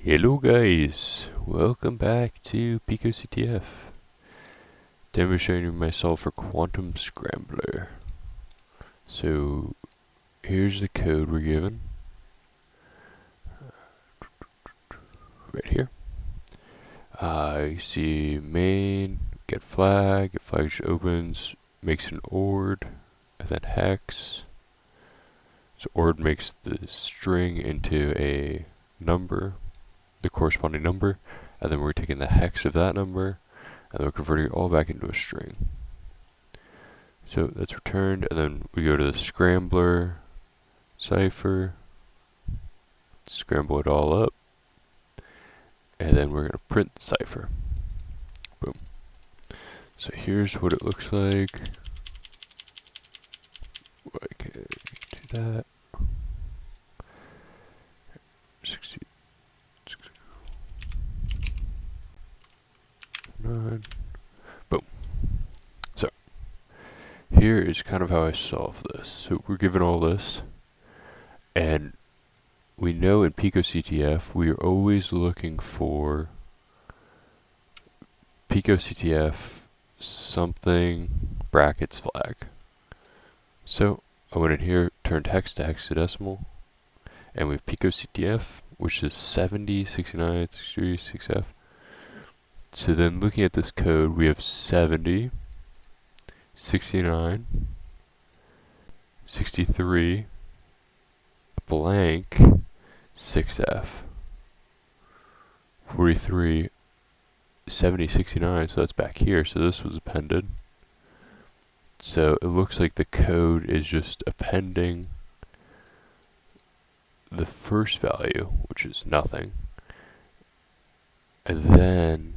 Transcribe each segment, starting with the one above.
Hello guys, welcome back to Pico CTF. Today I'm showing you myself for Quantum Scrambler. So here's the code we're given. Right here. You see main, get flag just opens, makes an ORD, and then hex. So ORD makes the string into a number, the corresponding number, and then we're taking the hex of that number and then we're converting it all back into a string. So that's returned, and then we go to the scrambler cipher, scramble it all up, and then we're going to print the cipher. Boom. So here's what it looks like. Okay, do that. 60, 69. Boom. So here is kind of how I solve this. So we're given all this, and we know in Pico CTF we are always looking for Pico CTF something brackets flag. So I went in here, turned hex to hexadecimal, and we have Pico CTF, which is 70, 69, 63, 6F. So then looking at this code, we have 70, 69, 63, blank, 6F, 43, 70, 69, so that's back here, so this was appended. So it looks like the code is just appending the first value, which is nothing, and then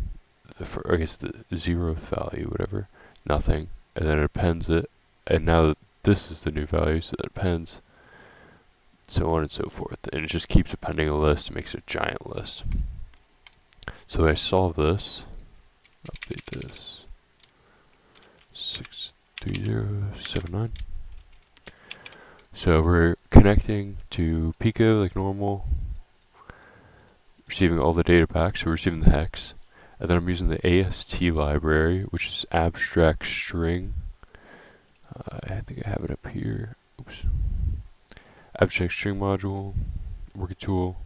I guess the 0th value, whatever, nothing, and then it appends it, and now this is the new value, so that appends, so on and so forth, and it just keeps appending a list, makes a giant list. So I solve this, update this, 63079. So we're connecting to Pico like normal, receiving all the data back, so we're receiving the hex, and then I'm using the AST library, which is abstract string. I think I have it up here. Oops. Abstract string module, working tool.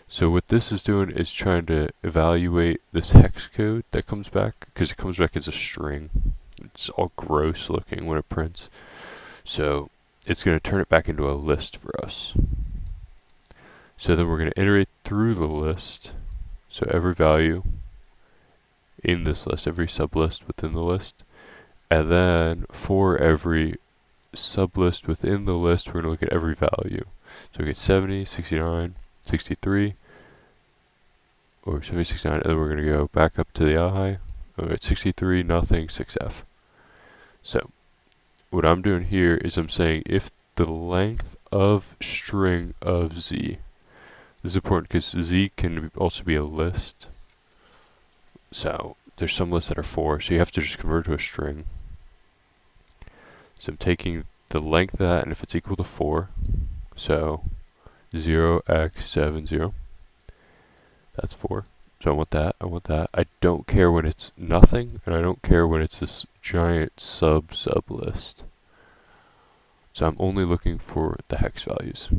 So what this is doing is trying to evaluate this hex code that comes back, because it comes back as a string. It's all gross looking when it prints. So it's going to turn it back into a list for us. So then we're going to iterate through the list. So every value in this list, every sublist within the list. And then for every sublist within the list, we're going to look at every value. So we get 70, 69, 63, or 70, 69, and then we're going to go back up to the I. We get 63, nothing, 6F. So what I'm doing here is I'm saying if the length of string of Z, this is important because Z can also be a list. So there's some lists that are 4, so you have to just convert to a string. So I'm taking the length of that, and if it's equal to 4, so 0x70, that's 4. So I want that, I want that. I don't care when it's nothing, and I don't care when it's this giant sub list. So I'm only looking for the hex values.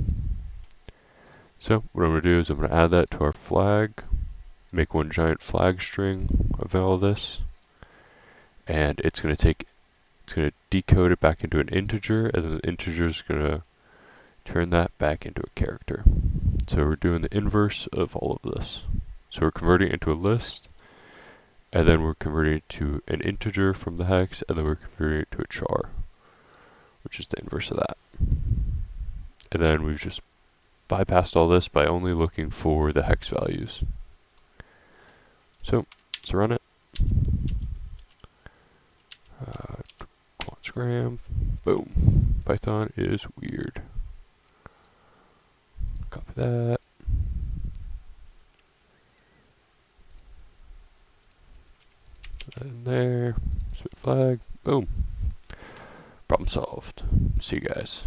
So what I'm going to do is I'm going to add that to our flag, make one giant flag string of all of this, and it's going to decode it back into an integer, and then the integer is going to turn that back into a character. So we're doing the inverse of all of this. So we're converting it into a list, and then we're converting it to an integer from the hex, and then we're converting it to a char, which is the inverse of that. And then we've just bypassed all this by only looking for the hex values. So let's run it. Quant scram, boom. Python is weird. Copy that. Put that in there. Split flag. Boom. Problem solved. See you guys.